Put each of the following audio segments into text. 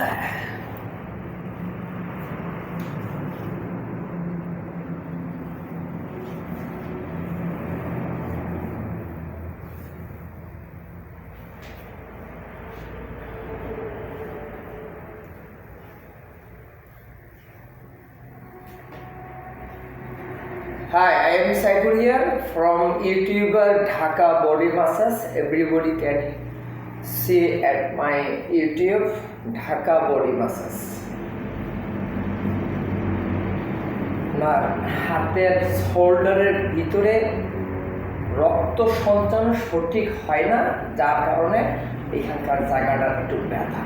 Hi, I am Saiful here from YouTuber Dhaka Body Massage. Everybody can see at my YouTube Dhaka Body Massage. আমার হাতের শোল্ডারের ভিতরে রক্ত সঞ্চালন সঠিক হয় না, যার কারণে এখানকার জায়গাটা একটু ব্যথা।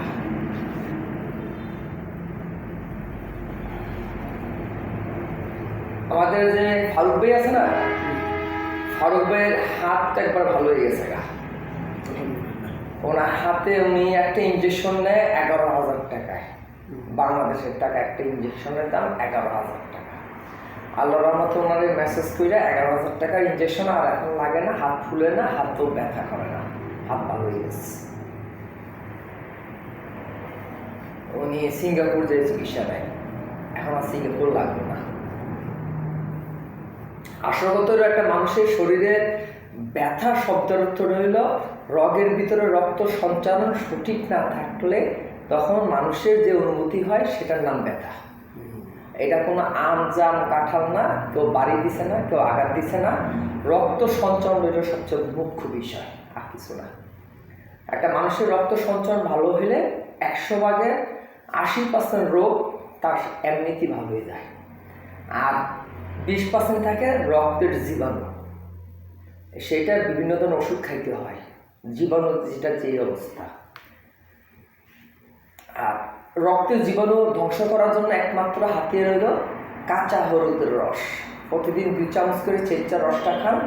আমাদের যে ফারুক ভাই আছে না, ফারুক ভাইয়ের হাতটা একবার ভালো হয়ে গেছে গা। ওনার হাতে উনি একটা ইঞ্জেকশন নেয় 11,000 টাকায়, বাংলাদেশের টাকা একটা ইঞ্জেকশনের দাম 11,000 টাকা। আল্লাহর রহমতে ওনারে মেসেজ করে 11,000 টাকার ইঞ্জেকশন আর এখন লাগে না, হাত ফুলে না, হাতও ব্যথা করে না, হাত ভালো হয়ে গেছে। উনি সিঙ্গাপুর যে চিকিৎসা নেয়, এখন আর সিঙ্গাপুর লাগবে না। আসলত একটা মানুষের শরীরে ব্যথা শব্দের অর্থ রইল রগের ভিতরে রক্ত সঞ্চালন সঠিক না থাকলে তখন মানুষের যে অনুভূতি হয় সেটার নাম ব্যথা। এটা কোনো আম জাম কাঁঠাল না, কেউ বাড়ি দিছে না, কেউ আঘাত দিছে না, রক্ত সঞ্চালন হইল সবচেয়ে মুখ্য বিষয়, আর কিছু না। একটা মানুষের রক্ত সঞ্চালন ভালো হলে 100 ভাগের 80% রোগ তার এমনিতেই ভালো হয়ে যায়, আর 20% থাকে রক্তের জীবাণু, সেটা বিভিন্ন ধরনের ওষুধ খাইতে হয়, জীবাণু যেটা যে অবস্থা। আর রক্তের জীবাণু ধ্বংস করার জন্য একমাত্র হাতিয়ার হইল কাঁচা হলুদের রস। প্রতিদিন 2 চামচ করে চেঁচা রসটা খান,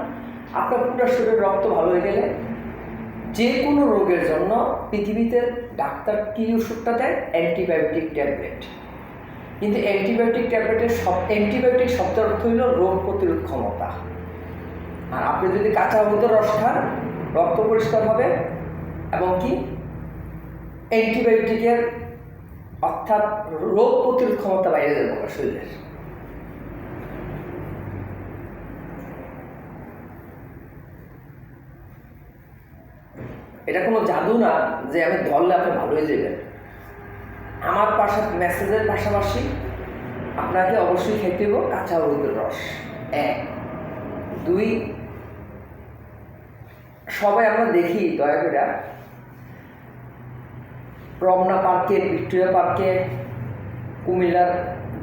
আপনার পুরো শরীরের রক্ত ভালো হয়ে গেলে যে কোনো রোগের জন্য পৃথিবীতে ডাক্তার কী ওষুধটা দেয়? Antibiotic tablet. কিন্তু অ্যান্টিবায়োটিক ট্যাবলেটের অ্যান্টিবায়োটিক শব্দের অর্থ হইল রোগ প্রতিরোধ ক্ষমতা। আর আপনি যদি কাঁচা হলুদের রস খান, রক্ত পরিষ্কার হবে এবং কি অ্যান্টিবায়োটিকের অর্থাৎ রোগ প্রতিরোধ ক্ষমতা বাইরে যাবে আপনার শরীরের। এটা কোনো জাদু না যে আমি ধরলে আপনি ভালো হয়ে যাবেন। আমার মেসেজের পাশাপাশি আপনাকে অবশ্যই খেতে হবে কাঁচা হলুদের রস। 1, 2, সবাই আমরা দেখি দয়া করে রমনা পার্কে, ভিক্টোরিয়া পার্কে, কুমিল্লার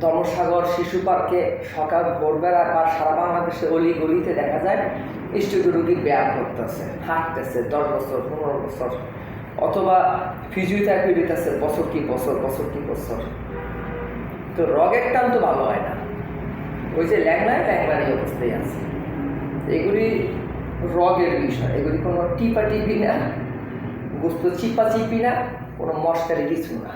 ধর্মসাগর শিশু পার্কে সকাল ভোরবেলা বা সারা বাংলাদেশের অলি গলিতে দেখা যায় স্ট্রোক রোগী ব্যায়াম করতেছে, হাঁটতেছে 10 বছর 15 বছর, অথবা ফিজিওথেরাপি দিতেছে বছর কি বছর। তো রগের টান তো ভালো হয় না, ওই যে ল্যাংলানি অবস্থায় আছে। এগুলি রগের বিষয়, এগুলি কোনো টিপি না, গোস্ত চিপি না, কোনো মশকারি কিছু না।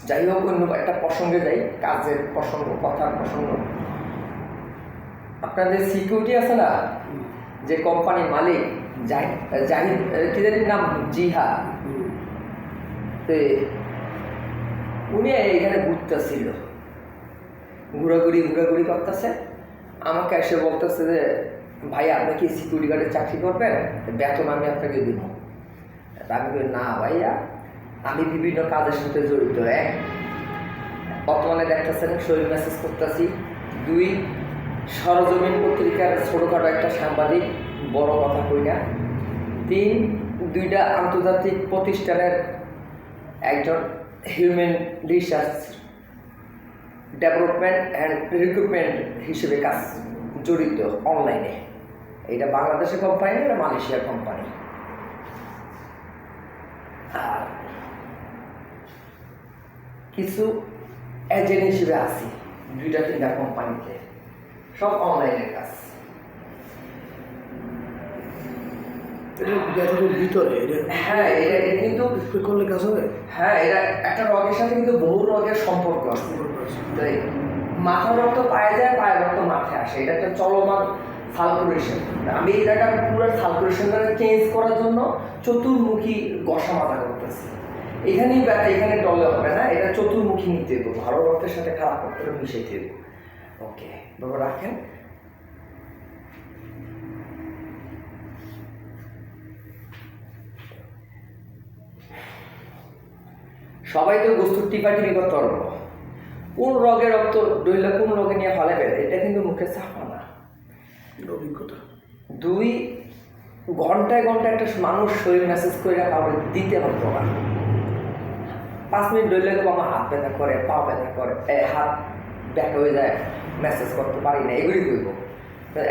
যাই হোক, অন্য একটা প্রসঙ্গে যাই, কাজের প্রসঙ্গ, কথার প্রসঙ্গ। আপনাদের সিকিউরিটি আছে না, যে কোম্পানির মালিক জাহিদ কি জানি নাম, জিহাদ, তো উনি এখানে ঘুরতেছিল, ঘোরাঘুরি করতেছে। আমাকে এসে বলতেছে যে ভাই আপনি কি সিকিউরিটি গার্ডের চাকরি করবেন, বেতন আমি আপনাকে দিব। আমি বলি না ভাইয়া, আমি বিভিন্ন কাজের সাথে জড়িত। 1, বর্তমানে দেখতেছেন শরীর মেসেজ করতেছি। 2, সরজমিন পত্রিকার ছোটোখাটো একটা সাংবাদিক, বড় কথা কই না। 3, 2টা আন্তর্জাতিক প্রতিষ্ঠানের একজন human research development and recruitment হিসেবে কাজ জড়িত অনলাইনে। এটা বাংলাদেশের কোম্পানি, এটা মালয়েশিয়ার কোম্পানি। আর কিছু এজেন্ট হিসেবে আছি 2-3টা কোম্পানিতে, সব অনলাইনের কাজ। ভিতরে হ্যাঁ, এটা কিন্তু করলে কাজ হবে। হ্যাঁ, এটা একটা রগের সাথে কিন্তু বহু রগের সম্পর্ক আছে। মাথার রক্ত পায়ে যায়, পায়ের রক্ত মাথায় আসে, এটা একটা চলমান সার্কুলেশন। আমি এই জায়গার পুরো সার্কুলেশনটা চেঞ্জ করার জন্য চতুর্মুখী ঘষা মাজা করতেছি। এখানেই ব্যথা, এখানে ডলে হবে না, এটা চতুর্মুখী নিতে দেবো, ভালো রক্তের সাথে খারাপ রক্তটা মিশাইতে দেবো। ওকে বাবা রাখেন। সবাই তো বস্তুর টিপাটিপি করতে পারবো, কোন রোগে রক্ত দইলে কোন রোগে নিয়ে ফলে বেড়ে, এটা কিন্তু মুখে চাপা না, অভিজ্ঞতা। 2 ঘন্টায় ঘন্টায় একটা মানুষ শরীর মেসেজ করে কাউকে দিতে পারতো না। 5 মিনিট দইলে আমার হাত ব্যথা করে, পা ব্যথা করে, হাত ব্যথা হয়ে যায়, মেসেজ করতে পারি না, এগুলি করব।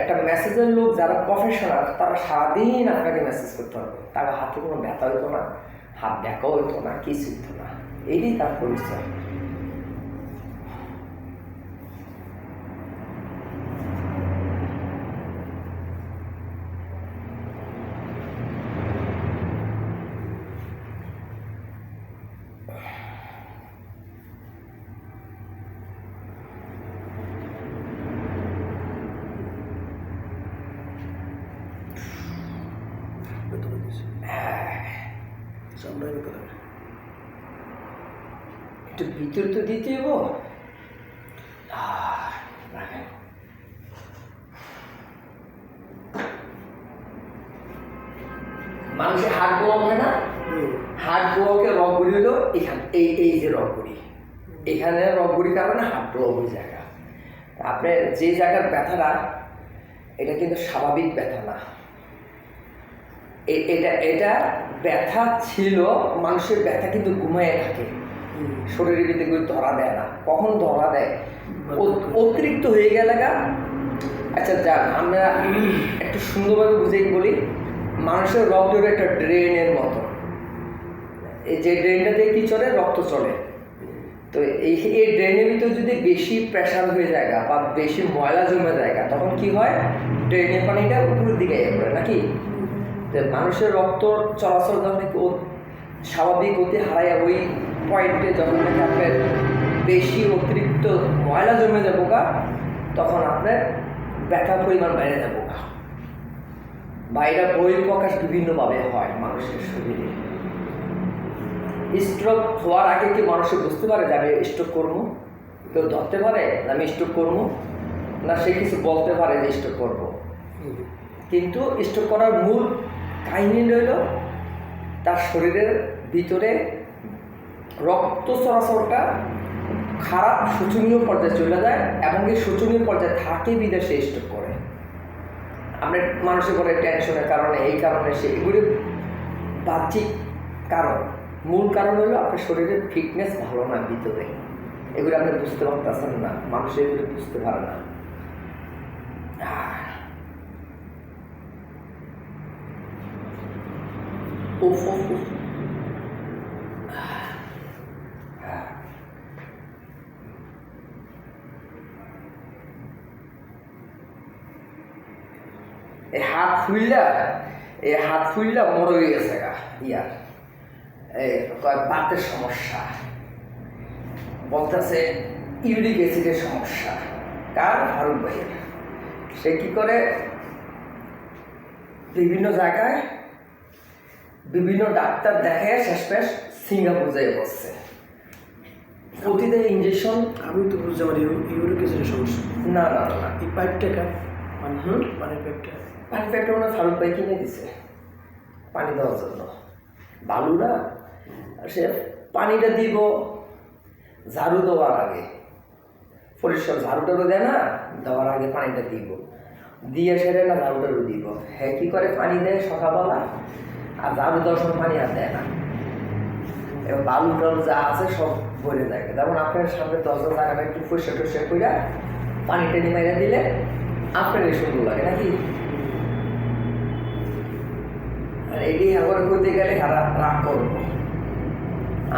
একটা মেসেজের লোক যারা প্রফেশনাল তারা সারাদিন আপনাকে মেসেজ করতে পারবে, তার হাতে কোনো ব্যথা হইতো না, হাত ব্যাকাও হইতো না, কিছু হইতো না, এটাই তার পরিচয়। একটু ভিতর তো দিতে হবো। মানুষের হাট ব্লক হয় না, হাট ব্লকের রগগুড়ি হলো এখানে, এই যে রগগুড়ি, এখানে রগগুড়ির কারণে হাট ব্লক ওই জায়গা। আপনার যে জায়গার ব্যথাটা, এটা কিন্তু স্বাভাবিক ব্যথা না, এটা ব্যথা ছিল, মানুষের ব্যথা কিন্তু ঘুমায় থাকে, শরীরের ভিতরে ধরা দেয় না। কখন ধরা দেয়? অতিরিক্ত হয়ে গেলে গা। আচ্ছা যান, আমরা একটু সুন্দরভাবে বুঝেই বলি, মানুষের রক্ত একটা ড্রেনের মতো, এই যে ড্রেনটা দিয়ে কী চলে, রক্ত চলে। তো এই ড্রেনের ভিতরে যদি বেশি প্রেশার হয়ে যায় বা বেশি ময়লা জমে যায়, তখন কি হয়, ড্রেনের পানিটা উপরের দিকে পড়ে নাকি। মানুষের রক্ত চলাচল যখন স্বাভাবিক গতি হারায়, ওই পয়েন্টে যখন নাকি আপনার বেশি অতিরিক্ত ময়লা জমে যাবো গা, তখন আপনার ব্যথার পরিমাণ বেড়ে যাবো গা। বা এটা বহিঃপ্রকাশ বিভিন্নভাবে হয় মানুষের শরীরে। স্ট্রোক হওয়ার আগে কি মানুষের বুঝতে পারে যে আমি স্ট্রোক করবো? কেউ ধরতে পারে আমি স্ট্রোক করবো না, সে কিছু বলতে পারে যে স্ট্রোক করবো, কিন্তু স্ট্রোক করার মূল কাহিনী রইল তার শরীরের ভিতরে রক্ত চলাচলটা খারাপ শোচনীয় পর্যায়ে চলে যায়, এবং এই শোচনীয় পর্যায়ে থাকে বিদেশে স্ট্রোক করে। আমরা মানুষের পরে টেনশনের কারণে, এই কারণে সে, এগুলি বাহ্যিক কারণ। মূল কারণ হলো আপনার শরীরের ফিটনেস ভালো না ভিতরে, এগুলো আপনি বুঝতে পারতেছেন না, মানুষ এগুলো বুঝতে পারে না। এই হাত ফুললা বড় হয়ে গেছে গা, ইয়ার বাতের সমস্যা, বলতেছে ইউরিক অ্যাসিডের সমস্যা। কার? ফারুক ভাইয়ের। সে কি করে, বিভিন্ন জায়গায় বিভিন্ন ডাক্তার দেখে, শেষমেশ সিঙ্গাপুর যেয়ে বসছে, প্রতিদিন ইঞ্জেকশন। আমি তো বুঝতে পারি ইউরিক অ্যাসিডের সমস্যা। না না না, এই পাইপটা পানির পাইপটা ওনার ফারুক ভাই কিনে দিছে পানি দেওয়ার জন্য, বালু না, সে পানিটা দিব ঝাড়ু দেওয়ার আগে, পরিষ্কার ঝাড়ুটারও দেয় না, দেওয়ার আগে পানিটা দিব, দিয়ে সেরে না ঝাড়ুটারও দিব। হ্যাঁ কী করে, পানি দেয় সকালবেলা, আর ঝাড়ু দেওয়ার সময় পানি আর দেয় না, এবার বালু টালু যা আছে সব ভরে যায়। যেমন আপনার সামনে 10 জায়গাটা একটু পরিষ্কার টরিষ্কার করে পানিটা নিয়ে মেরে দিলে আপনার সুন্দর লাগে নাকি। আর এটি একবার করতে গেলে রাগ করবো।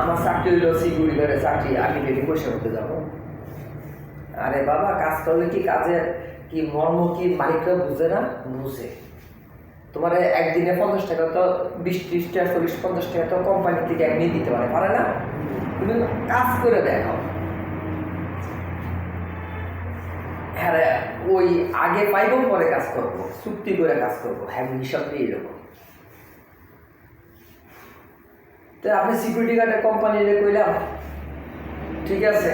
আমার চাকরি হইল সিকিউরিটি গার্ডের চাকরি, আমি ডেলি পয়সা করতে যাবো। আরে বাবা, কাজ করলে কি কাজের কি মর্ম কি মালিকরা বুঝে না? বুঝে। তোমার একদিনে 50 টাকা তো 20-30 টাকা 40-50 টাকা তো কোম্পানি থেকে এমনি দিতে পারে না? তুমি কাজ করে দেখাও। হ্যাঁ ওই আগে পাইব পরে কাজ করব, চুক্তি করে কাজ করব, হ্যাঁ হিসাব দিয়ে এরকম। তো আপনি সিকিউরিটি গার্ডের কোম্পানিরে কইলাম ঠিক আছে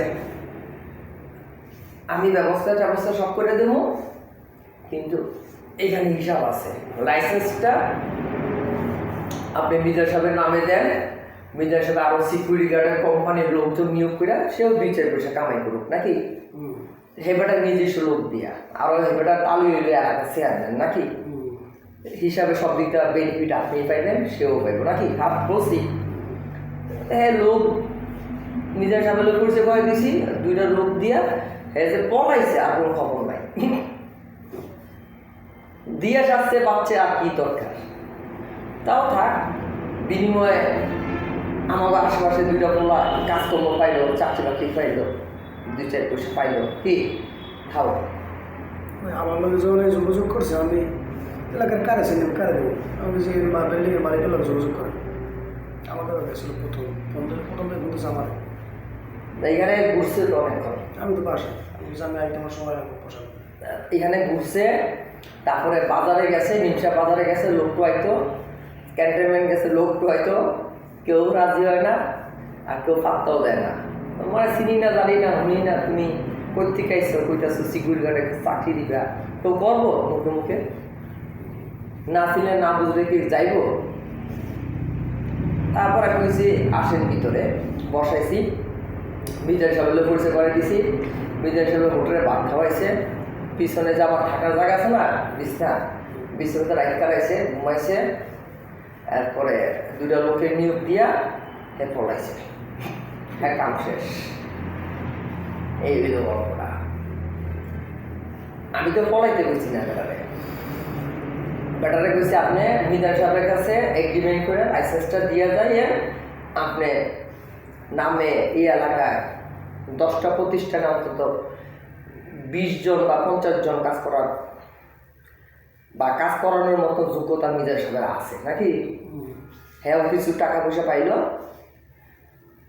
আমি ব্যবস্থা সব করে দেবো, কিন্তু এইখানে হিসাব আছে, লাইসেন্সটা আপনি মির্জা সাহেবের নামে দেন, মির্জা সাহেব আরও সিকিউরিটি গার্ডের কোম্পানির লোকজন নিয়োগ করে সেও 2-4 পয়সা কামাই করুক নাকি, হেবাটা নিজস্ব লোক দিয়া, আরও হেবাটা তালু হইলে এলাকা শেয়ার দেন নাকি, হিসাবে সব দিকটা বেনিফিট আপনি পাইবেন সেও পাইব নাকি, হাফ বলছি। হ্যাঁ লোক নিজের সামনে লোক পরিচয় করে দিছি, 2টা লোক দিয়া হ্যাঁ যে পলাইছে আর কোনো খবর নাই, দিয়া যাচ্ছে পাচ্ছে আর কি দরকার, তাও থাক বিনিময়ে আমাকে আশেপাশে 2টা পোলা কাজকর্ম পাইলো, চাকরি বাকরি পাইলো, 2-4 পয়সা পাইলো, কি খাও। আমার লোকের যখন যোগাযোগ করছে আমি এলাকার কারে ছিলাম কারে দেবো, আমি যে বিল্ডিংয়ের মালিকের লোক যোগাযোগ করে আমাদের গেছিল প্রথম বলতেছে আমার এখানে ঘুরছে তো অনেকক্ষণ, আমি তো পাশে আমি জানি আমার সময় লাগবে পোশাক এখানে ঘুরছে, তারপরে বাজারে গেছে, নিমসা বাজারে গেছে, লোক হয়তো ক্যান্টনমেন্ট গেছে, লোক হয়তো কেউ রাজি হয় না আর কেউ পাত্তাও দেয় না, তোমার চিনি না জানি না শুনি না, তুমি কোথেকে আইসো কইতাছো সিকিউরিটি গার্ডে চাকরি দিবা, কেউ করবো মুখে মুখে, না ছিলে না বুঝলে কি যাইব। তারপর আমি কইছি আসেন ভিতরে, বসাইছি, বিজয় সাহেবের পরিচয় করে দিছি, বিজয় সাহেবের হোটেলে ভাত খাওয়াইছে, পিছনে যে আমার থাকার জায়গা আছে না বিছনাতে রাইট কাটাইছে, ঘুমাইছে, এরপরে 2টা লোকের নিয়োগ দিয়া হে পলাইছে, হ্যাঁ কাম শেষ, এই হইল গল্পটা। আমি তো পলাইতে গেছি না ব্যাটারে কইছি আপনি মিজান সাহেবের কাছে এগ্রিমেন্ট করে লাইসেন্সটা দিয়ে যায়, আপনি নামে এই এলাকায় 10টা প্রতিষ্ঠানে অন্তত 20 জন বা 50 জন কাজ করার বা কাজ করানোর মতো যোগ্যতা মিজান সাহেবের আছে নাকি, হ্যাঁ কিছু টাকা পয়সা পাইল,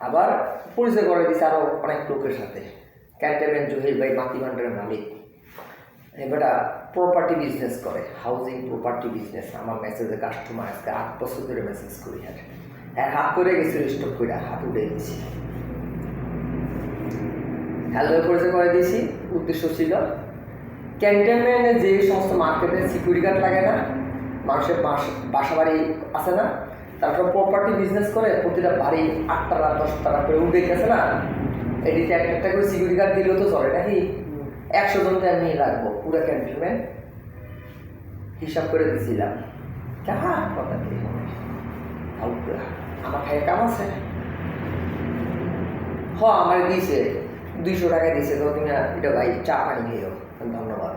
আবার পরিচয় করে দিচ্ছে আরও অনেক লোকের সাথে, ক্যান্টনমেন্ট জহির ভাই মাতি ভান্ডারের মালিক, এবারটা প্রপার্টি বিজনেস করে, হাউজিং প্রপার্টি বিজনেস। আমার মেসেজে কাস্টমার আজকে 8 বছর ধরে মেসেজ করি, হ্যাঁ হাত করে গেছে স্টক করে, হাত উঠে গেছি, হ্যালো পরিচয় করে দিয়েছি। উদ্দেশ্য ছিল ক্যান্টনমেন্টে যে সমস্ত মার্কেটে সিকিউরিটি গার্ড লাগে না, মানুষের বাসা বাড়ি আছে না, তারপর প্রপার্টি বিজনেস করে, প্রতিটা বাড়ি 8 টাকা 10 টাকা করে উঠে গেছে না, এটিতে একটা করে সিকিউরিটি গার্ড দিলেও তো চলে নাকি, 100 জনকে আমি রাখবো পুরো ক্যান্টনমেন্ট, হিসাব করে দিয়েছিলাম। কথা কি আমার খাই কাম আছে, আমার দিয়েছে 200 টাকা দিয়েছে, তো তুমি এটা ভাই চা পানি খেয়েও ধন্যবাদ,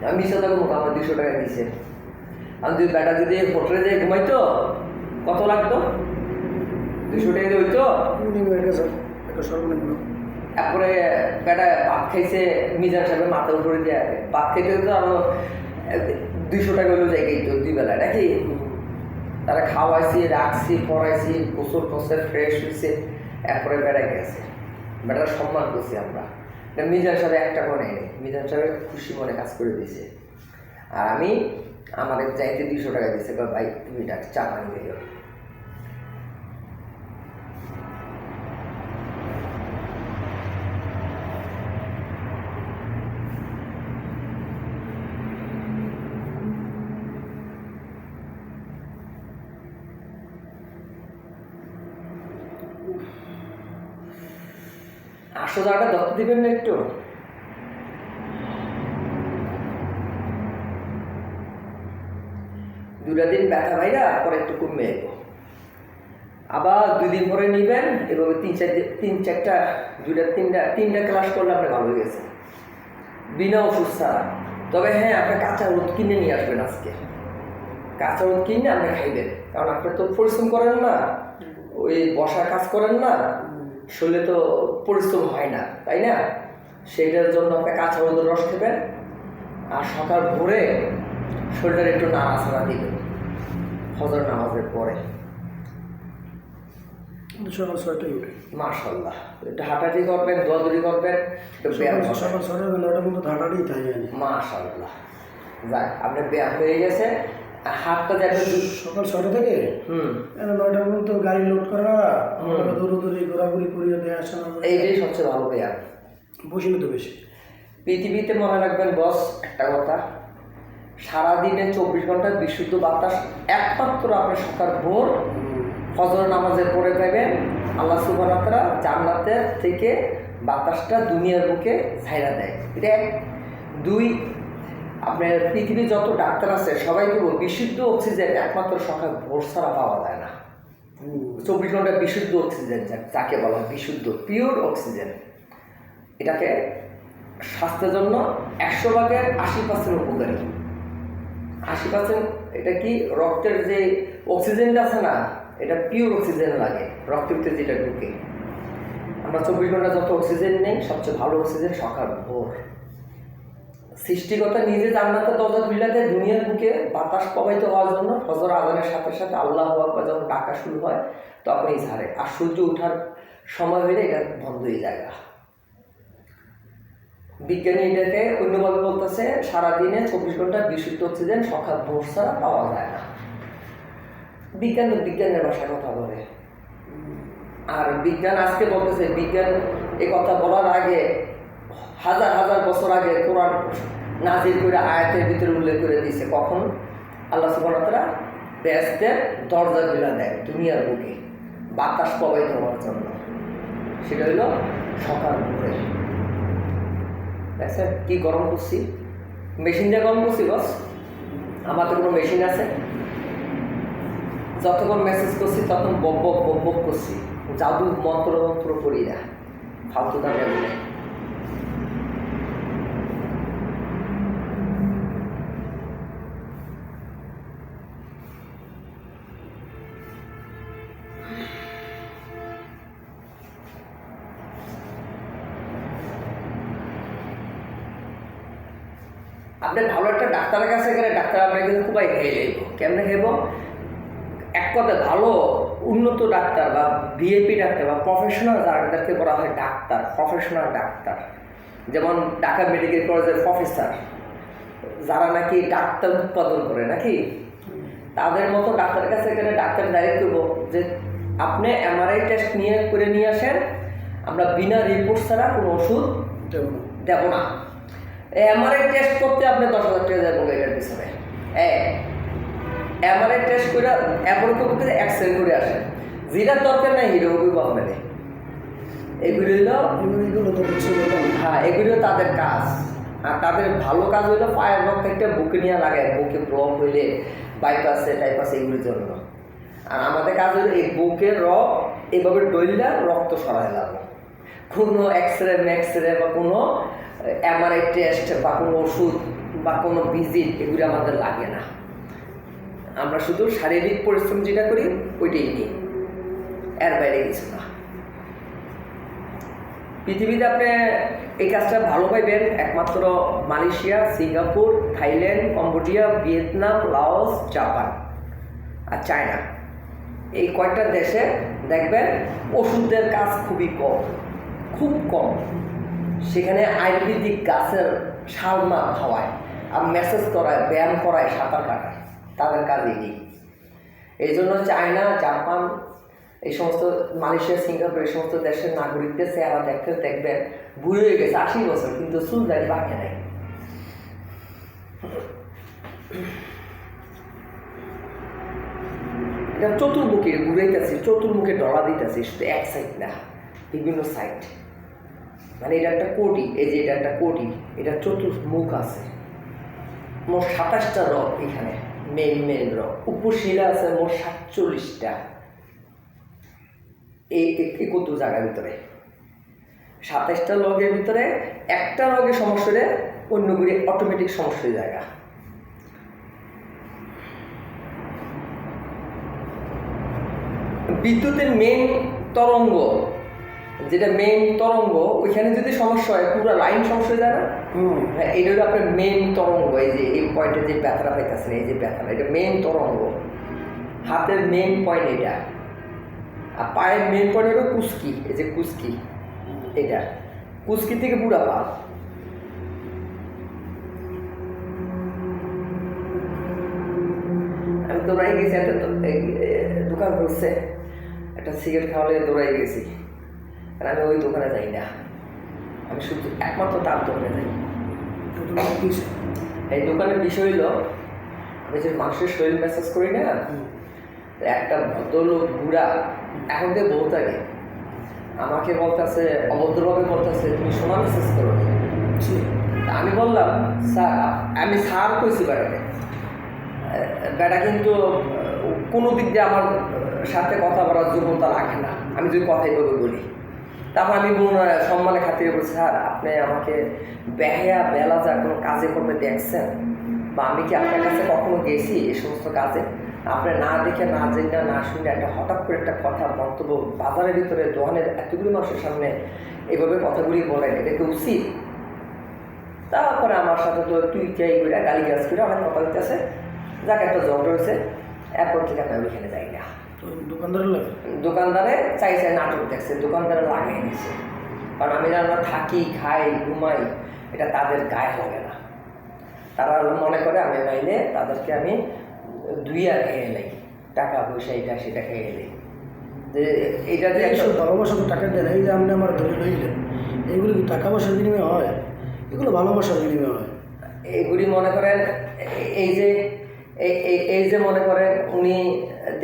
আমি মিশা থাকবো, আমার 200 টাকা দিয়েছে। আমি যদি বেটা যদি হোটেলে যেয়ে ঘুমাইতো কত লাগতো, 200 টাকা দিয়ে হইতো, তারপরে বেটা ভাত খাইছে মিজান সাহেবের মাথা উপরে দিয়ে, ভাত খাইতে তো আরো 200 টাকা হইলেও জায়গায় তো 2 বেলায় নাকি, তারা খাওয়াইছি রাখছি পড়াইছি, গোসল টোসে ফ্রেশ হয়েছে, এরপরে বেড়া গেছে, বেটার সম্মান করছি আমরা। মিজান সাহেব একটা করে নেই, মিজান সাহেব খুশি মনে কাজ করে দিয়েছে, আর আমি আমাদের চাইতে 200 টাকা দিয়েছে, ভাই তুমি চা পানি দিও। আসো জায়গাটা দত্ত দিবেন না একটু, দুটা দিন ব্যথা ভাইরা পরে একটু কমে এলো, আবার 2 দিন পরে নিবেন, এভাবে 3-4টা 2-3টা ক্লাস করলে আপনার ভালো হয়ে গেছে বিনা ওষুধ ছাড়া। তবে হ্যাঁ আপনি কাঁচা রোদ কিনে নিয়ে আসবেন, আজকে কাঁচা রোদ কিনে আপনি খাইবেন, কারণ আপনি তো পরিশ্রম করেন না, ওই বসার কাজ করেন না, শরীরে তো পরিশ্রম হয় না তাই না, সেইটার জন্য আপনি কাঁচা রোদের রস খাবেন, আর সকাল ভোরে শরীরটা একটু নাড়াচাড়া দিবেন ফজর নামাজের পরে। কিন্তু সকাল 6টায় উঠে মাশাআল্লাহ, একটু হাঁটাহাঁটি করবেন, দৌড়াদৌড়ি করবেন, একটু ব্যায়াম করবেন। সকাল 6টা 9টার মধ্যে হাঁটাটাই থাকে না। মাশাআল্লাহ, যাক আপনার ব্যায়াম হয়ে গেছে। হাতটা যাবে সকাল 6টা থেকে 9টা পর্যন্ত গাড়ি লোড করা, দৌড়াদৌড়ি ঘোরাঘুরি করিয়ে দেওয়া আসা, এইটাই সবচেয়ে ভালো ব্যায়াম। বসি তো বেশি। পৃথিবীতে মনে রাখবেন বস একটা কথা, সারাদিনে 24 ঘন্টা বিশুদ্ধ বাতাস একমাত্র আপনি সকাল ভোর ফজর নামাজের পরে পাইবেন। আল্লাহ সুবহানাহু ওয়া তাআলা জান্নাতের থেকে বাতাসটা দুনিয়ার বুকে ছাইড়া দেয়। এটা এক। দুই, আপনার পৃথিবীর যত ডাক্তার আছে সবাই বলবো বিশুদ্ধ অক্সিজেন একমাত্র সকাল ভোর ছাড়া পাওয়া যায় না। 24 ঘন্টা বিশুদ্ধ অক্সিজেন যাকে বলা হয় বিশুদ্ধ পিওর অক্সিজেন, এটাকে স্বাস্থ্যের জন্য 100 ভাগের 80% উপকারী। 80% এটা কি রক্তের যে অক্সিজেনটা আছে না, এটা পিওর অক্সিজেন লাগে রক্তের ভিতরে যেটা ঢুকে। আমরা 24 ঘন্টা যত অক্সিজেন নেই সবচেয়ে ভালো অক্সিজেন সকাল ভোর। সৃষ্টিকর্তা নিজে জান্নাতের দরজা খুলে দেয় দুনিয়ার বুকে বাতাস প্রবাহিত হওয়ার জন্য। ফজর আজানের সাথে সাথে আল্লাহু আকবার যখন ডাকা শুরু হয় তখনই ছাড়ে, আর সূর্য ওঠার সময় হলে এটা বন্ধ হয়ে যায়। বিজ্ঞানী এটাকে অন্যভাবে বলতেছে সারাদিনে 24 ঘন্টা বিশুদ্ধ অক্সিজেন সকাল ভোর ছাড়া পাওয়া যায় না। বিজ্ঞান তো বিজ্ঞানের ভাষায় কথা বলে, আর বিজ্ঞান আজকে বলতেছে, বিজ্ঞান এ কথা বলার আগে হাজার হাজার বছর আগে কোরআন নাজিল করে আয়াতের ভিতরে উল্লেখ করে দিয়েছে। কখন? আল্লাহ সুবহানাহু ওয়া তাআলা বেহেশতের দরজা খুলে দেয় দুনিয়ার বুকে বাতাস প্রবাহিত হওয়ার জন্য, সেটা হইল সকাল ভোরে। দেখছেন কি গরম করছি, মেশিন দিয়ে গরম করছি বস। আমার তো কোনো মেশিন আছে, যতক্ষণ মেসেজ করছি তখন বক বক বক বক করছি, জাদু মন্ত্র মন্ত্র করি না, ফালতু দামে নেই। আপনি ভালো একটা ডাক্তারের কাছে গেলে ডাক্তার আপনাকে কিন্তু খুবই খেয়ে যাইব। কেমনে খাইব? এক কথা ভালো উন্নত ডাক্তার বা ভিআইপি ডাক্তার বা প্রফেশনাল যাদেরকে বলা হয় ডাক্তার, প্রফেশনাল ডাক্তার, যেমন ঢাকা মেডিকেল কলেজের প্রফেসর যারা নাকি ডাক্তার উৎপাদন করে নাকি, তাদের মতো ডাক্তারের কাছে গেলে ডাক্তার ডাইরেক্ট করবো যে আপনি এমআরআই টেস্ট করে নিয়ে আসেন, আমরা বিনা রিপোর্ট ছাড়া কোনো ওষুধ দেব না। এমআরআই টেস্ট করতে আপনি 10,000 টাকা যাবো এটার পিছনে। এমআরআই টেস্ট করে এমন করতে এক্সরে করে আসেন, যেটার দরকার নাই হিরো আপনাদের। এগুলি হলো হ্যাঁ, এগুলো তাদের কাজ। আর তাদের ভালো কাজ হইলো পায়ের রক্ত একটা বুকে নিয়ে লাগায়, বুকে ব্লক হইলে বাইপাসে টাইপাসে এগুলির জন্য। আর আমাদের কাজ হলো এই বুকের রক্ত এভাবে ডইলা রক্ত সরাই লাগবে। কোনো এক্সরে বা কোনো এমআরআই টেস্ট বা কোনো ওষুধ বা কোনো ভিজিট এগুলো আমাদের লাগে না। আমরা শুধু শারীরিক পরিশ্রম যেটা করি ওইটাই নিই, এর বাইরে কিছু না। পৃথিবীতে আপনি এই কাজটা ভালো পাইবেন একমাত্র Malaysia, Singapore, Thailand, Cambodia, Vietnam, Laos, Japan আর চায়না। এই কয়েকটা দেশে দেখবেন ওষুধের কাজ খুবই কম, খুব কম। সেখানে আয়ুর্বেদিক গাছের শালমা খাওয়ায় আর মেসেজ করায়, ব্যায়াম করায়, সাঁতার কাটায়, তাদের কাজ এগিয়ে। এই জন্য চায়না, জাপান, এই সমস্ত মালয়েশিয়া, সিঙ্গাপুর এই সমস্ত দেশের নাগরিকদের চেহারা দেখতে দেখবেন বুড়ো হয়ে গেছে 80 বছর, কিন্তু চুল দাড়ি বাঁকে নাই। এটা চতুর্মুখী ঘুরাইতেছি, চতুর্মুখে ডলা দিতেছি, শুধু এক সাইড না, বিভিন্ন সাইড। মানে এটা একটা কোটি, এই যে এটা একটা কোটি, এটা চতুর্মুখ আছে। মোট 27টা রক এখানে, মেন রক। উপশিলা আছে মোট 47টা এই 71 জায়গার ভিতরে। 27টা লগের ভিতরে একটা রগের সমস্যা হলে অন্যগুলি অটোমেটিক সমস্যার জায়গা। বিদ্যুতের মেইন তরঙ্গ, যেটা মেইন তরঙ্গ, ওইখানে যদি সমস্যা হয় পুরো লাইন সমস্যা হয়ে যায় না? হ্যাঁ, এটা হলো আপনার মেইন তরঙ্গ। এই যে এই পয়েন্টে যে ব্যথাটা পাইতেছেন, এই যে ব্যথাটা, এটা মেইন তরঙ্গ, হাতের মেইন পয়েন্ট এটা। আর পায়ের মেন পয়েন্ট হলো কুস্কি, এই যে কুস্কি, এটা কুস্কি থেকে পুরা পা। আমি দৌড়াই গেছি, একটা দোকান করছে, একটা সিগারেট খাওয়ালে দৌড়াই গেছি। আর আমি ওই দোকানে যাই না, আমি শুধু একমাত্র তার দোকানে যাই। এই দোকানের বিষয় হইল, আমি যে মানুষের শরীর ম্যাসাজ করি না, একটা ভদ্রলোক বুড়া এখন থেকে বলতে আগে আমাকে বলতেছে, অভদ্রভাবে বলতেছে তুমি সোনা ম্যাসাজ করো। আমি বললাম স্যার, আমি স্যার কইছি বেড়াকে, বেটা কিন্তু কোনো দিক দিয়ে আমার সাথে কথা বলার যোগ্যতা রাখে না, আমি যদি কথাই ভাবে বলি। তারপর আমি সম্মানের খাতিরে বলছি, স্যার আপনি আমাকে বেহায়া বেলা যা কোনো কাজে করবে দেখছেন, বা আমি কি আপনার কাছে কখনো গেছি এই সমস্ত কাজে? আপনি না দেখে না জেনে না শুনে একটা হঠাৎ করে একটা কথা মন্তব্য বাজারের ভিতরে দোকানের এতগুলি মানুষের সামনে এভাবে কথাগুলি বলেন, এটা কি উচিত? তারপরে আমার সাথে তো তুই চাই করে গালি গাছ করে অনেক কথা হইতেছে, যাকে একটা জট রয়েছে, এরপর থেকে আমি ওইখানে যাই না। দোকানদারে চাইছে নাটক দেখছে, দোকানদারে লাগিয়ে দিচ্ছে, কারণ আমি যেন থাকি খাই ঘুমাই এটা তাদের গায়ে লাগে না। তারা মনে করে আমি নাইলে তাদেরকে আমি দুইয়া খেয়ে এলাই, টাকা পয়সা এটা সেটা খেয়ে এলাই, যে এটা যে ভালোবাসা তো টাকা দেয় না। এই যে আপনি আমার ধরে লইলেন, এইগুলো কি টাকা পয়সার বিনিময়ে হয়? এগুলো ভালোবাসার বিনিময়ে হয়। এগুলি মনে করেন এই যে এই যে মনে করেন উনি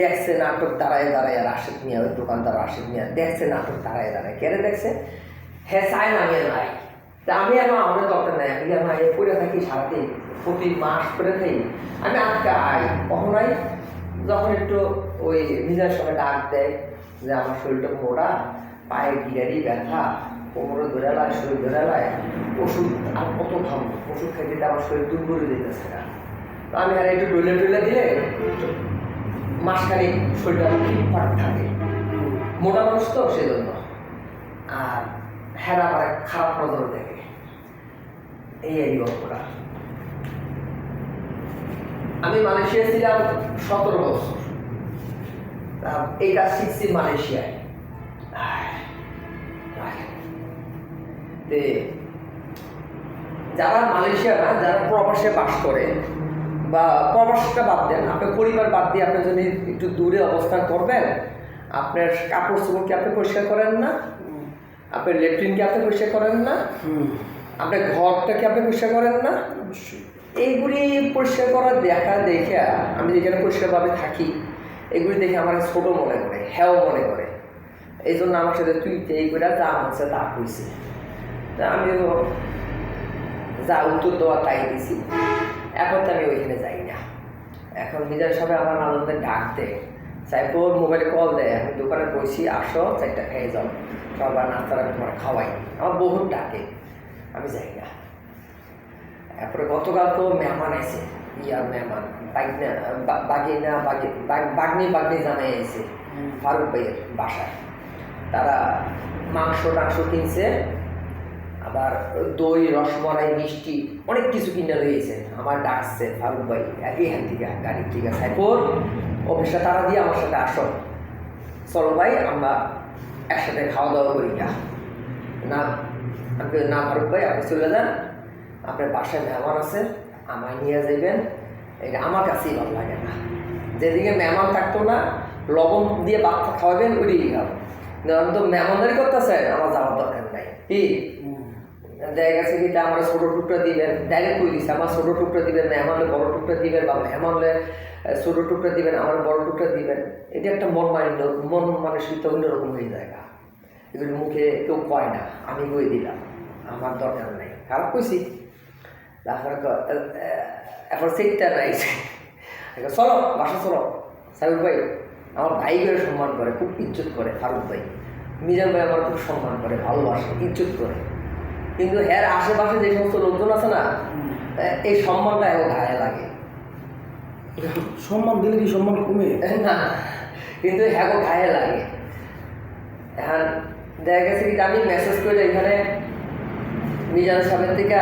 দেখছে নাটক দাঁড়ায় দাঁড়ায়, আর আশিক মিয়া ওই দোকানদার আশিক মিয়া দেখছে নাটক দাঁড়ায় দাঁড়ায়, কেড়ে দেখছে হ্যাঁ চায় না আমি নাই, তা আমি এখন আমাদের দরকার নাই, আমি আমার পড়ে থাকি সারাদিন, প্রতি মাস করে থাকি আমি আজকে আই কখন আই যখন একটু ওই নিজের সঙ্গে ডাক দেয় যে আমার শরীরটা মোড়া, পায়ে গিরারি ব্যথা, কোমরে ধরে লায়, শরীর ধরে লায়, ওষুধ আর কত খাবো, ওষুধ খাইতে আমার শরীর দুর্বল হয়ে যেতেছে না। তো আমি আর একটু ডলে টলে দিলে মাসখানিক শরীরটা ফিটফাট থাকে, মোটা মানুষ তো সেজন্য। আর হ্যাঁ আবার খারাপ নজর দেখে, এই গল্পটা। আমি মালয়েশিয়া ছিলাম 17 বছর, এই কাজ শিখছি মালয়েশিয়ায়। যারা মালয়েশিয়া না, যারা প্রবাসে বাস করে, বা প্রবাসটা বাদ দেন, আপনার পরিবার বাদ দিয়ে আপনি যদি একটু দূরে অবস্থান করবেন, আপনার কাপড় চোপড় কি আপনি পরিষ্কার করেন না? আপনার ল্যাট্রিন কি আপনি পরিষ্কার করেন না? আপনার ঘরটা কি আপনি পরিষ্কার করেন না? এইগুলি পরিষ্কার করার দেখা দেখে আমি যেখানে পরিষ্কারভাবে থাকি, এগুলি দেখে আমার ছোটো মনে করে, হ্যাও মনে করে। এই জন্য আমার সাথে তুই এই করে যা হচ্ছে তা কইছে, তা আমিও যা উত্তর দেওয়া তাই দিছি। এখন তো আমি ওইখানে যাই না, এখন নিজের সবাই আমার আনন্দে ডাক দেয়, সাইফুল মোবাইলে কল দেয়, আমি দোকানে বসি, আসো চারটা খেয়ে যাও, সবার নাস্তাটা তোমার খাওয়াই, আমার বহুত ডাকে, আমি যাই না। এরপরে গতকাল তো মেহমান আছে, ইয়ার মেহমান বাগনি জানাই আছে ফারুক ভাইয়ের বাসায়, তারা মাংস টাংস কিনছে, আবার দই রসমলাই মিষ্টি অনেক কিছু কিনে রয়েছে। আমার ডাকছে ফারুক ভাই এখান থেকে গাড়ির থেকে, সাইফুল অফিসটা তারা দিয়ে আমার সাথে আসো, চলো ভাই আমরা একসাথে খাওয়া দাওয়া করি। না আমি না ফারুক ভাই আপনি চলে যান, আপনার বাসায় মেহমান আছে, আমায় নিয়ে যাবেন, এটা আমার কাছেই ভালো লাগে না। যেদিকে মেহমান থাকতো না, লবণ দিয়ে ভাত খাওয়াবেন ওইদিকে খাও, তো মেহমানদারি করতেছেন, আমার যাওয়ার দরকার নাই। কি দেখা গেছে কি আমার ছোটো টুকরা দিবেন, ডাইরেক্ট কই দিচ্ছে আমার ছোটো টুকরা দিবেন, মেহমানলে বড় টুকরা দিবেন, বা মেহমানলে ছোটো টুকরা দিবেন, আমার বড় টুকরা দিবেন। এটা একটা মন মানসিকতা অন্যরকম হয়ে যায়। এগুলো মুখে কেউ কয় না, আমি কই দিলাম, আমার দরকার নাই। খারাপ কইছি, তারপরে এখন সেটটা নাই, চলো বাসা চলো। সাইফুল ভাই আমার ভাই করে সম্মান করে, খুব ইজ্জত করে। ফারুক ভাই, মিজান ভাই আমার খুব সম্মান করে, ভালোবাসে, ইজ্জত করে। কিন্তু এর আশেপাশে যে সমস্ত লোকজন আছে না, এই সম্মানটা এখন গায়ে লাগে। সম্মান দিলে কি সম্মান কমে না, কিন্তু হ্যাঁ গায়ে লাগে। এখন দেখা গেছে কি আমি মেসেজ করে এখানে মিজান সাহেবের থেকে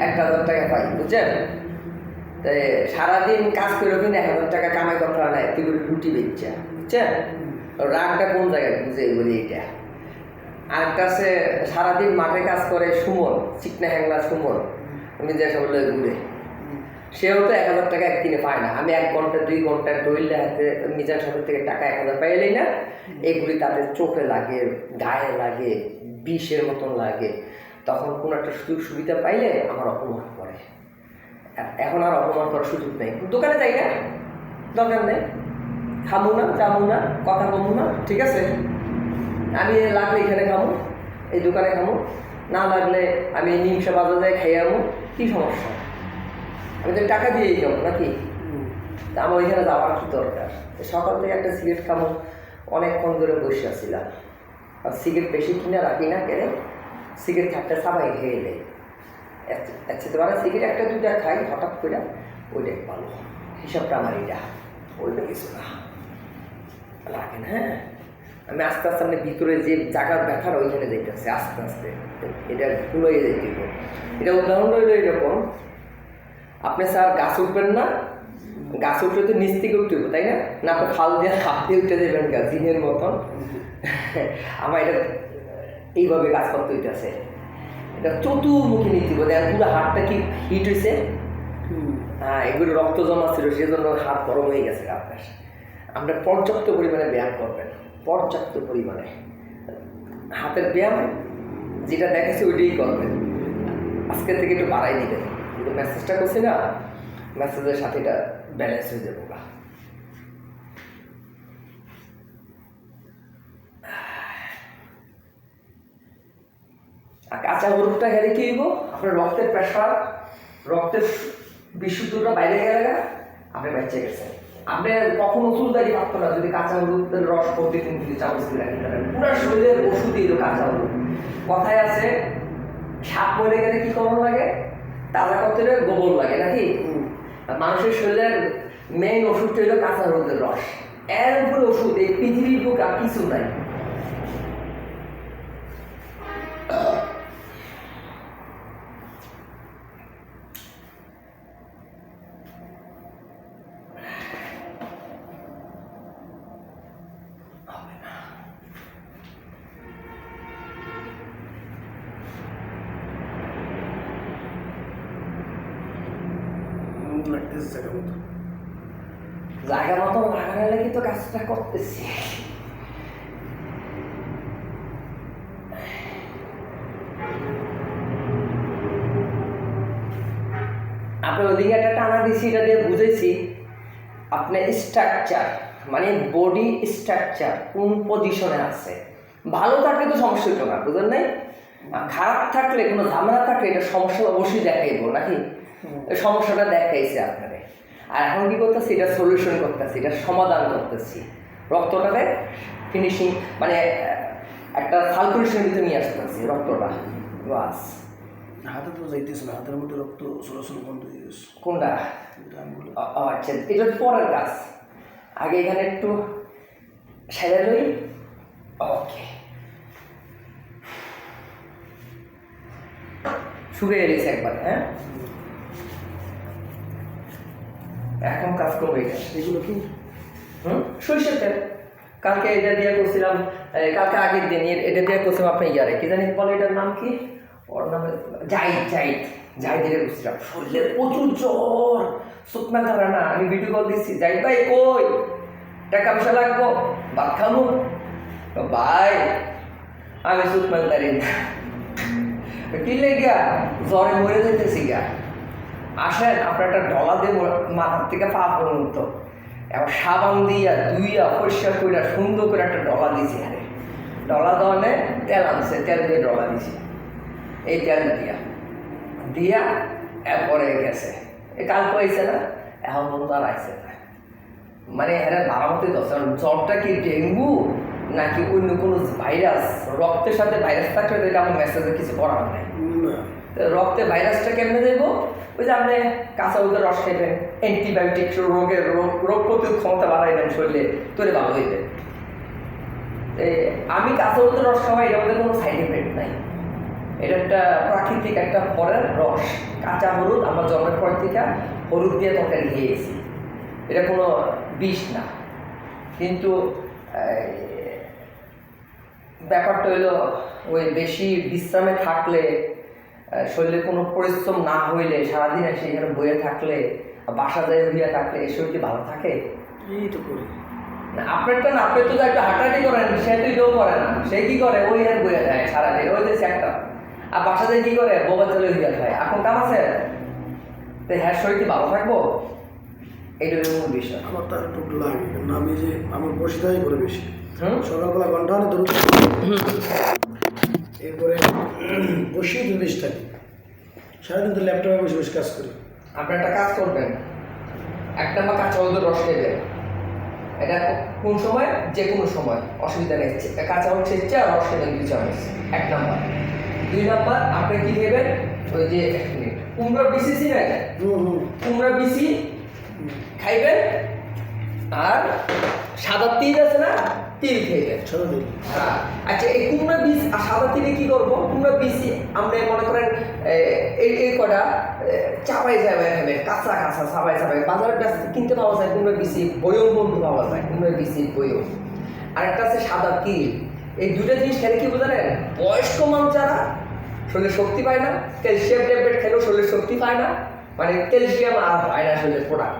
1,000 টাকা পাই, বুঝছেন? তাই সারাদিন কাজ করে কিন্তু 1,000 টাকা কামাই করতে হয় না, এগুলো রুটি বেচছে, বুঝছেন? রাগটা কোন জায়গায় বুঝে বলি এটা। আরেকটা আছে সারাদিন মাঠে কাজ করে সুমন, চিকনা হ্যাংলা সুমন, আমি যে সব ঘুরে, সেও তো 1000 টাকা একদিনে পায় না। আমি 1 ঘন্টা 2 ঘন্টা দৌড়লে হাতে মিজান সাহেবের থেকে টাকা 1000 পাইলেই না, এগুলি তাদের চোখে লাগে, গায়ে লাগে, বিষের মতন লাগে। তখন কোনো একটা সুযোগ সুবিধা পাইলে আমার অপমান করে। এখন আর অপমান করার সুযোগ নেই, দোকানে যাই না, দরকার নেই, খামু না, যাবো না, কথা বলবো না, ঠিক আছে। আমি লাগলে এখানে খামো, এই দোকানে খামো, না লাগলে আমি নিমসা বাজার যাই খাই আমো, কী সমস্যা? আমি তো টাকা দিয়েই যাবো নাকি? তা আমার ওইখানে যাওয়ার কি দরকার? সকাল থেকে একটা সিগারেট খামো, অনেকক্ষণ ধরে বসে আসছিলাম। আর সিগারেট বেশি কিনে রাখি না, কেন সিগারেট একটা সাবাই খেয়ে দেয়, আচ্ছা তোমার সিগারেট একটা 2টা খাই হঠাৎ করে, ওইটাই ভালো। হিসাবটা আমার এটা, ওইটা কিছু না লাগে না। হ্যাঁ, আমি আস্তে আস্তে আমি ভিতরে যে জায়গার ব্যথার ওইখানে যাইতেছে আস্তে আস্তে, এটা ভুলে যেতে। এটা উদাহরণ রইল এরকম, আপনি স্যার গাছ উঠবেন না, গাছ উঠলে তো নিচ থেকে উঠতে হবে, তাই না? না আপনি খাল দিয়ে হাত দিয়ে উঠে দেবেন গাছ জিনের মতন। আমার এটা এইভাবে গাছ করতে হইতেছে, এটা চতুর্মুখী নীতি বলে। পুরো হাতটা কি হিট হয়েছে, হ্যাঁ, এগুলো রক্ত জমা ছিল, সেজন্য হাত গরম হয়ে গেছে আপনার। আমরা পর্যাপ্ত পরিমাণে ব্যায়াম করবেন, পর্যাপ্ত পরিমাণে হাতের ব্যায়াম যেটা দেখেছি ওইটাই করবেন। আজকে থেকে একটু বাড়াই দিবেন, কিন্তু মেসেজটা করছি না, মেসেজের সাথে এটা ব্যালেন্স হয়ে যাবো। আর কাঁচা হলুদটা খেলে কি হইব, আপনার রক্তের প্রেশার, রক্তের বিশুদ্ধটা বাইরে গেলে আপনি বেঁচে গেছেন। আপনি কখনো ওষুধদারি ভাবতো না যদি কাঁচা হলুদের রস প্রতিদিন 2 চামচ করে রাখতে পারেন। পুরো শরীরের ওষুধ এলো কাঁচা হলুদ। কথায় আছে সাপ মরে গেলে কি করণ লাগে, তাজা করতে হলে গোবর লাগে নাকি? মানুষের শরীরের মেইন ওষুধটা হলো কাঁচা হলুদের রস। এর উপরে ওষুধ এই পৃথিবীর বুক আর কিছু নাই। লাগতেছে জায়গা মতো, জায়গা মতো লাগানোর লাগি তো কাজটা করতেছি। আপনি ওদিকে একটা টানা দিছি, এটা দিয়ে বুঝেছি আপনার স্ট্রাকচার মানে বডি স্ট্রাকচার কোন পজিশনে আছে। ভালো থাকলে তো সমস্যা হতো না, বুঝলেন নাই? খারাপ থাকলে কোনো ঝামেলা থাকলে এটা সমস্যা অবশ্যই দেখাইব নাকি? সমস্যাটা দেখাইছে আপনারে, আর এখন কি করতেছি, এটা সলিউশন করতেছি, এটা সমাধান করতেছি। রক্তটাকে ফিনিশিং মানে একটা সার্কুলেশনের ভিতরে নিয়ে আসতেছি রক্তটা, বাস। হাতে তো যাইতেছে না, হাতের মধ্যে রক্ত চলাচল বন্ধ হয়ে গেছে। কোনটা? আচ্ছা, এটা পরের কাজ। আগে এখানে একটু সেরে লই। ওকে, শুকিয়ে গেছে একবার। হ্যাঁ, এখন কাজ করবো। এগুলো কি? সরিষার তেল। কালকে এটা দিয়ে করছিলাম, কালকে আগের দিন এটা দিয়ে করছিলাম আপনার ইয়ারে কি জানি বলে, এটার নাম কি, ওর নামে জাহিদ এটা করছিলাম। শরীরের প্রচুর জ্বর, শুকনা ধরা না। আমি ভিডিও কল দিচ্ছি, জাহিদ ভাই কই, টাকা পয়সা লাগবো, ভাত খাবো। ভাই আমি শুকনা দাঁড়ি না, কি লেগা জ্বরে মরে যেতেছি গা। আসেন আপনার একটা ডলা দিয়ে মাথার থেকে পা পর্যন্ত এবার সাবান দিয়া ধুইয়া পরিষ্কার করে সুন্দর করে একটা ডলা দিয়েছি। আরে ডলা দেওয়ানে তেল আনছে, তেল দিয়ে ডলা দিছি, এই তেলটা দিয়া এরপরে গেছে। এই কাল পাইছে না, এখন পর্যন্ত আর আইসে না। মানে এরা বারামতি দশে জ্বরটা কি ডেঙ্গু নাকি অন্য কোনো ভাইরাস? রক্তের সাথে ভাইরাস থাকলে এটা আমার মেসেজে কিছু করার নাই। রক্তে ভাইরাসটা কেমনে দেবো? ওই যে আপনি কাঁচা হলুদের রস খাইবেন, অ্যান্টিবায়োটিক রোগের রোগ প্রতিরোধ ক্ষমতা বাড়াইবেন শরীরে, তোরে ভালো হইবে। আমি কাঁচা হলুদের রস খাওয়াই, এটার মধ্যে কোনো সাইড এফেক্ট নাই। এটা একটা প্রাকৃতিক একটা ফলের রস। কাঁচা হলুদ আমরা জন্মের পর থেকে হলুদ দিয়ে তরকারি খেয়েছি, এটা কোনো বিষ না। কিন্তু ব্যাপারটা হইলো ওই বেশি বিশ্রামে থাকলে শরীরে কোনো পরিশ্রম না হইলে সারাদিন এসে এখানে বইয়ে থাকলে বাসা যায় হইয়া থাকলে এই শরীরটি ভালো থাকে। এই তো করি না আপনারটা না, আপনি তো একটু হাঁটাহাঁটি করেন, সে তো এটাও করে না, সে কি করে ওই আর বইয়ে যায় সারাদিন, ওই যে একটা আর বাসা যায় কি করে বোবা চলে হইয়া যায়। এখন কাম আছে তো হ্যাঁ শরীরটি ভালো থাকবো, এইটা হলো মূল বিষয়। আমার তো একটু লাগে, কারণ আমি যে আমার বসে থাকি করে বেশি, হুম সকালবেলা ঘন্টা অনেক দূর, এরপরে বসেই তো বেশি থাকি, সারাদিন তো ল্যাপটপে বসে বসে কাজ করি। আপনি একটা কাজ করবেন, এক নাম্বার কাঁচা হলুদের রস খাইবেন, এটা কোন সময়, যে কোনো সময় অসুবিধা নেই, কাঁচা হলুদ ছেঁচে আর রস খাবেন 2 চামচ, এক নাম্বার। 2 নাম্বার আপনি কি খাবেন, ওই যে কুমড়োর বিচি ছিলেন, কুমড়োর বিচি খাইবেন, আর সাদা তিল আছে না, তিল খাইবেন। সারাদিন হ্যাঁ, আচ্ছা এই কুমড়া বীজ আর সাদা তিলে কি করবো, কুমড়া বীজ আপনি মনে করেন এই কটা চাপাই যাবে খাবেন, কাঁচা কাঁচা চাপাই চাপাই বাজারে কিনতে পাওয়া যায়, কুমড়া বীজ বয়ম বন্ধু পাওয়া যায়, কুমড়া বীজ বয়ম। আর একটা আছে সাদা তিল। এই দুটো জিনিস খেলে কি বোঝালেন, বয়স্ক মানুষ যারা শরীরে শক্তি পায় না, ক্যালসিয়াম ট্যাবলেট খেলেও শরীরে শক্তি পায় না, মানে ক্যালসিয়াম আর হয় না শরীরে প্রোডাক্ট,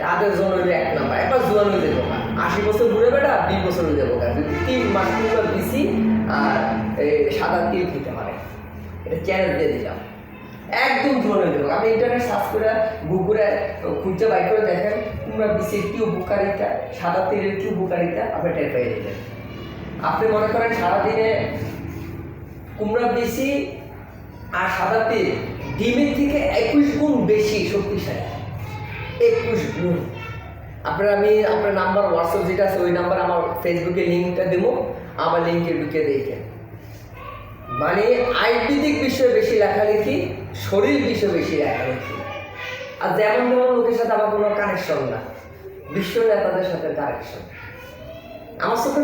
তাদের জন্য হইলে 1 নাম্বার। একবার জোয়ান হয়ে যাবো, 80 বছর ঘুরে বেড়া 20 বছর হয়ে যাবো, যদি 3 মাস কুমড়ার বিচি আর সাদা তিল খেতে পারে, এটা চ্যালেঞ্জ দিয়ে দিলাম, একদম জোয়ান হয়ে যাবো। আপনি ইন্টারনেট সার্চ করে গুগলে খুঁজে বাই করে দেখেন কুমড়ার বিচির কি উপকারিতা, সাদা তিলের কি উপকারিতা, আপনি টের পেয়ে দেবেন। আপনি মনে করেন সারাদিনে কুমড়ার বিচি আর সাদা তিল ডিমের থেকে 21 গুণ বেশি শক্তিশালী, 21 গুণ। আপনার নাম্বার হোয়াটসঅ্যাপ যেটা আছে ওই নাম্বার আমার ফেসবুকে লিঙ্কটা দেবো, আমার লিঙ্কে ঢুকে দেখেন। মানে আয়ুর্বেদিক বিষয়ে বেশি লেখালেখি, শরীর বিষয়ে বেশি লেখালেখি, আর যেমন তেমন লোকের সাথে আমার কোনো কানেকশন না, বিশ্ব নেতাদের সাথে কানেকশন। আমার সাথে